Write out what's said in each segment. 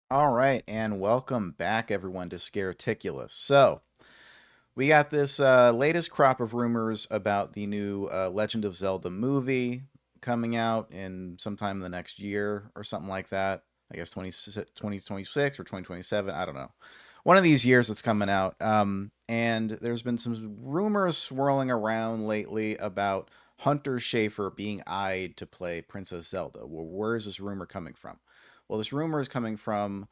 All right, and welcome back, everyone, to Scareticulous. So, we got this latest crop of rumors about the new Legend of Zelda movie coming out in sometime in the next year or something like that. I guess 2026 or 2027. I don't know. One of these years it's coming out. And there's been some rumors swirling around lately about Hunter Schafer being eyed to play Princess Zelda. Well, where is this rumor coming from? Well, this rumor is coming from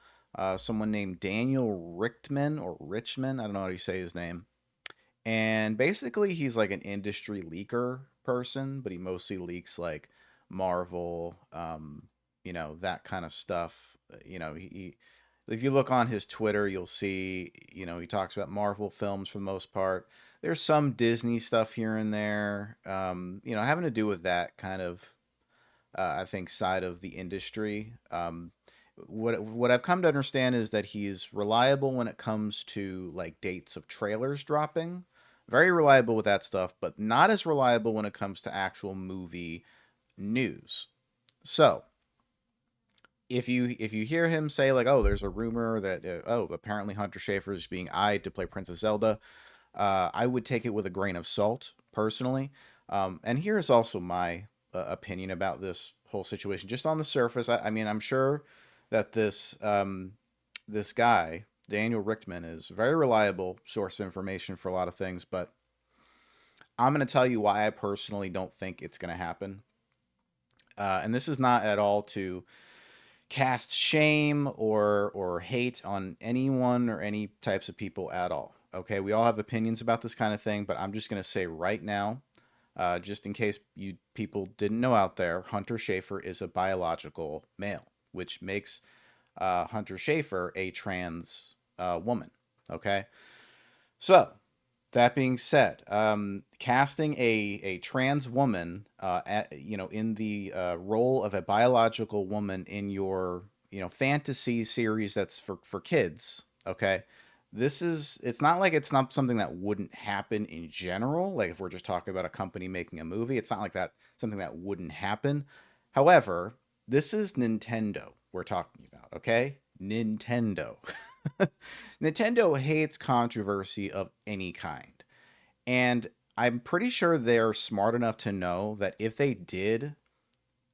someone named Daniel Richtman or Richman. I don't know how you say his name, and basically, he's like an industry leaker person, but he mostly leaks like Marvel, that kind of stuff. If you look on his Twitter, you'll see, he talks about Marvel films for the most part. There's some Disney stuff here and there, having to do with that kind of, I think, side of the industry. What I've come to understand is that he's reliable when it comes to like dates of trailers dropping. Very reliable with that stuff, but not as reliable when it comes to actual movie news. So, if you hear him say like, "Oh, there's a rumor that apparently Hunter Schafer is being eyed to play Princess Zelda," I would take it with a grain of salt, personally. And here's also my opinion about this whole situation. Just on the surface, I mean, I'm sure that this guy, Daniel Richtman, is a very reliable source of information for a lot of things, but I'm going to tell you why I personally don't think it's going to happen. And this is not at all to cast shame or hate on anyone or any types of people at all. Okay, we all have opinions about this kind of thing, but I'm just going to say right now, just in case you people didn't know out there, Hunter Schafer is a biological male, which makes Hunter Schafer a trans woman. Okay, so that being said, casting a trans woman, in the role of a biological woman in your fantasy series that's for kids, okay, it's not like it's not something that wouldn't happen in general. Like if we're just talking about a company making a movie, it's not like that something that wouldn't happen. However, this is Nintendo we're talking about, okay? Nintendo. Nintendo hates controversy of any kind. And I'm pretty sure they're smart enough to know that if they did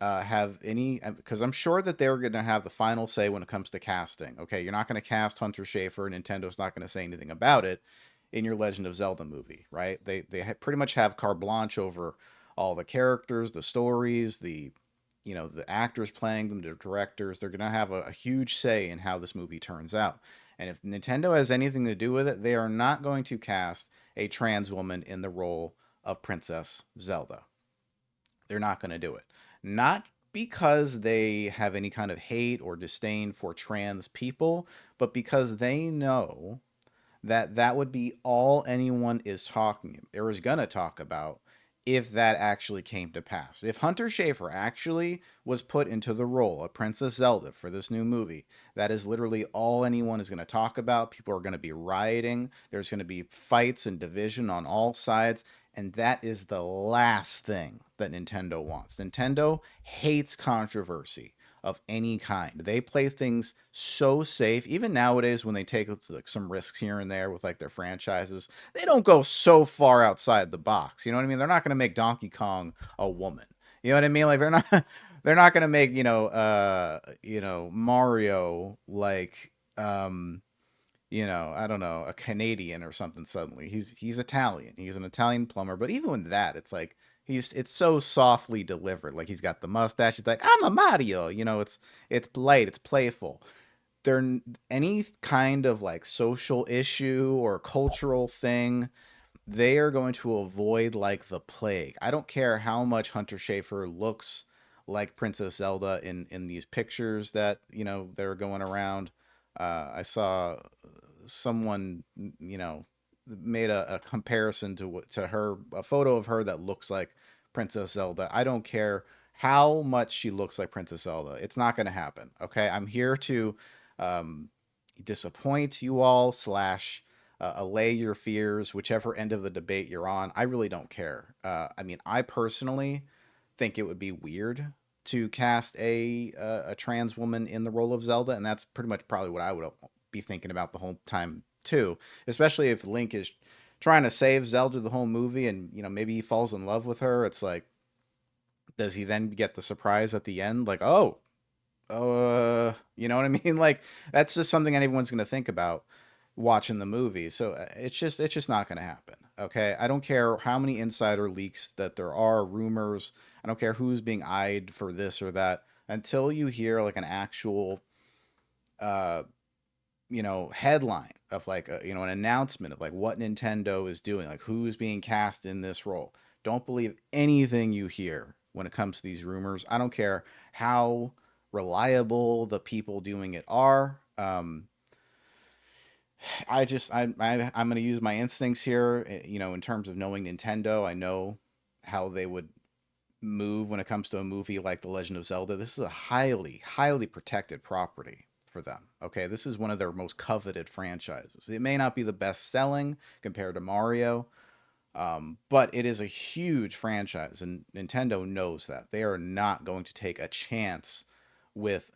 have any, because I'm sure that they're going to have the final say when it comes to casting. Okay, you're not going to cast Hunter Schafer. Nintendo's not going to say anything about it in your Legend of Zelda movie, right? They pretty much have carte blanche over all the characters, the stories, the actors playing them, the directors. They're going to have a huge say in how this movie turns out. And if Nintendo has anything to do with it, they are not going to cast a trans woman in the role of Princess Zelda. They're not going to do it. Not because they have any kind of hate or disdain for trans people, but because they know that that would be all anyone is talking or is going to talk about if that actually came to pass. If Hunter Schafer actually was put into the role of Princess Zelda for this new movie, that is literally all anyone is going to talk about. People are going to be rioting. There's going to be fights and division on all sides. And that is the last thing that Nintendo wants. Nintendo hates controversy of any kind. They play things so safe. Even nowadays, when they take like some risks here and there with like their franchises, they don't go so far outside the box. You know what I mean? They're not going to make Donkey Kong a woman. You know what I mean? Like they're not they're not going to make Mario like I don't know, a Canadian or something suddenly. He's Italian. He's an Italian plumber, but even with that, it's like it's so softly delivered. Like he's got the mustache. He's like, "I'm a Mario." It's polite, it's playful. There any kind of like social issue or cultural thing, they are going to avoid like the plague. I don't care how much Hunter Schafer looks like Princess Zelda in these pictures that, that are going around. I saw someone, made a comparison to her, a photo of her that looks like Princess Zelda. I don't care how much she looks like Princess Zelda. It's not going to happen. Okay, I'm here to um, disappoint you all slash allay your fears, whichever end of the debate you're on. I really don't care. I mean, I personally think it would be weird to cast a trans woman in the role of Zelda, and that's pretty much probably what I would be thinking about the whole time too. Especially if Link is trying to save Zelda the whole movie, and maybe he falls in love with her. It's like, does he then get the surprise at the end? Like, oh, you know what I mean? Like, that's just something anyone's gonna think about watching the movie. So it's just not gonna happen. Okay, I don't care how many insider leaks that there are, rumors. I don't care who's being eyed for this or that. Until you hear like an actual, uh, headline of like an announcement of like what Nintendo is doing, like who's being cast in this role. Don't believe anything you hear when it comes to these rumors. I don't care how reliable the people doing it are. I'm going to use my instincts here. In terms of knowing Nintendo, I know how they would move when it comes to a movie like The Legend of Zelda. This is a highly, highly protected property for them. Okay, this is one of their most coveted franchises. It may not be the best selling compared to Mario, but it is a huge franchise, and Nintendo knows that. They are not going to take a chance with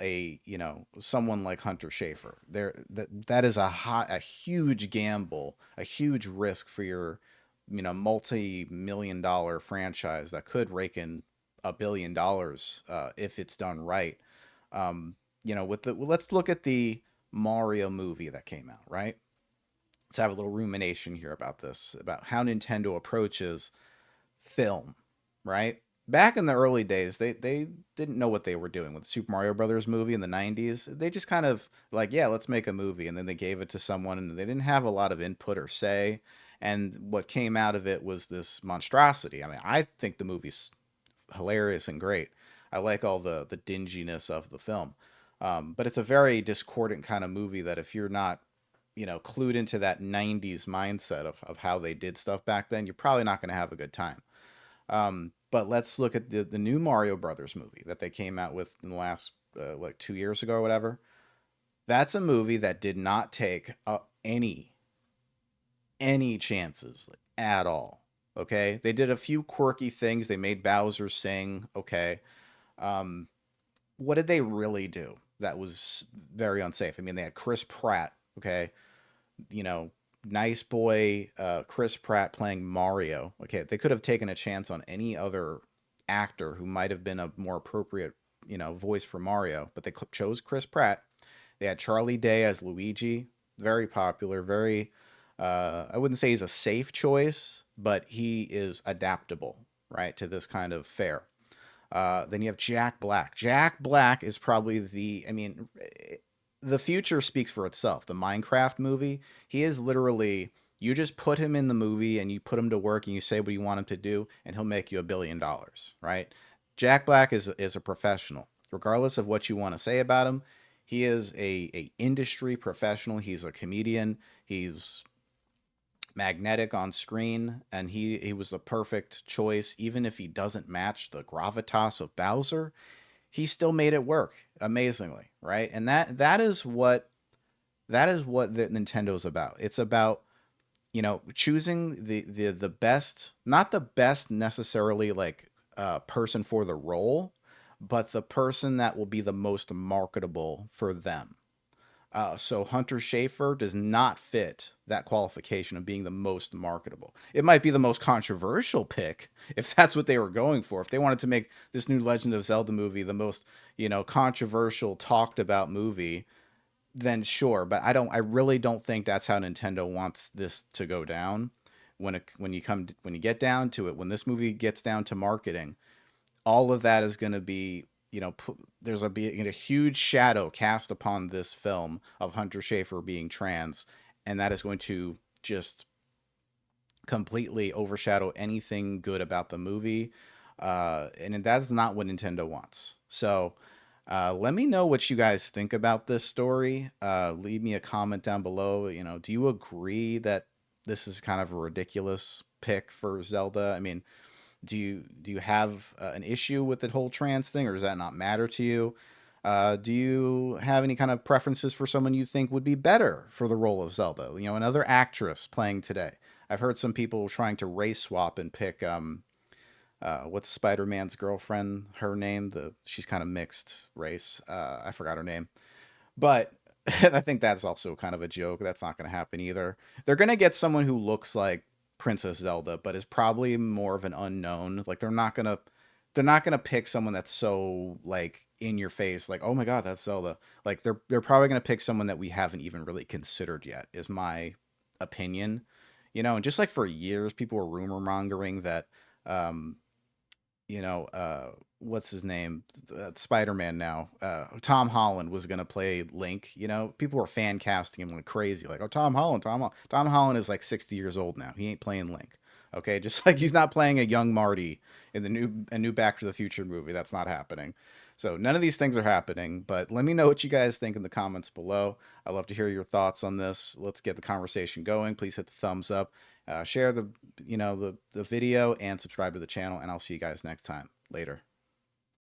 someone like Hunter Schafer. That is a huge gamble, a huge risk for your multi-million dollar franchise that could rake in $1 billion if it's done right. Let's look at the Mario movie that came out, right? Let's have a little rumination here about this, about how Nintendo approaches film, right? Back in the early days, they didn't know what they were doing with the Super Mario Brothers movie in the 90s. They just kind of like, yeah, let's make a movie, and then they gave it to someone, and they didn't have a lot of input or say. And what came out of it was this monstrosity. I mean, I think the movie's hilarious and great. I like all the dinginess of the film. But it's a very discordant kind of movie that if you're not clued into that 90s mindset of how they did stuff back then, you're probably not going to have a good time. But let's look at the new Mario Brothers movie that they came out with in the last like 2 years ago or whatever. That's a movie that did not take any chances at all. Okay, they did a few quirky things. They made Bowser sing. Okay, um, what did they really do that was very unsafe? I mean, they had Chris Pratt. Okay, you know, nice boy Chris Pratt playing Mario. Okay, they could have taken a chance on any other actor who might have been a more appropriate, voice for Mario, but they chose Chris Pratt. They had Charlie Day as Luigi, very popular, very. I wouldn't say he's a safe choice, but he is adaptable, right, to this kind of fare. Then you have Jack Black. Jack Black is probably I mean, the future speaks for itself. The Minecraft movie, he is literally, you just put him in the movie and you put him to work and you say what you want him to do, and he'll make you $1 billion, right? Jack Black is a professional. Regardless of what you want to say about him, he is a industry professional. He's a comedian. He's magnetic on screen, and he was the perfect choice. Even if he doesn't match the gravitas of Bowser, he still made it work amazingly, right? And that is what the Nintendo's about. It's about choosing the best, not the best necessarily like person for the role, but the person that will be the most marketable for them. So Hunter Schafer does not fit that qualification of being the most marketable. It might be the most controversial pick if that's what they were going for. If they wanted to make this new Legend of Zelda movie the most, controversial, talked about movie, then sure. But I really don't think that's how Nintendo wants this to go down. When you get down to it, when this movie gets down to marketing, all of that is going to be there's a huge shadow cast upon this film of Hunter Schafer being trans, and that is going to just completely overshadow anything good about the movie, and that's not what Nintendo wants. So let me know what you guys think about this story. Leave me a comment down below. Do you agree that this is kind of a ridiculous pick for Zelda? I mean, do you have an issue with the whole trans thing, or does that not matter to you? Do you have any kind of preferences for someone you think would be better for the role of Zelda? Another actress playing today. I've heard some people trying to race swap and pick What's Spider-Man's girlfriend? Her name? The She's kind of mixed race. I forgot her name. But I think that's also kind of a joke. That's not going to happen either. They're going to get someone who looks like Princess Zelda, but is probably more of an unknown. Like they're not gonna pick someone that's so like in your face, like, oh my god, that's Zelda. Like they're probably gonna pick someone that we haven't even really considered yet, is my opinion. And just like for years, people were rumor mongering that um, what's his name? Spider-Man now. Tom Holland was gonna play Link. People were fan casting him like crazy. Like, oh, Tom Holland, Tom Holland. Tom Holland is like 60 years old now. He ain't playing Link. Okay, just like he's not playing a young Marty in the new Back to the Future movie. That's not happening. So none of these things are happening. But let me know what you guys think in the comments below. I'd love to hear your thoughts on this. Let's get the conversation going. Please hit the thumbs up. Share the video and subscribe to the channel, and I'll see you guys next time. Later.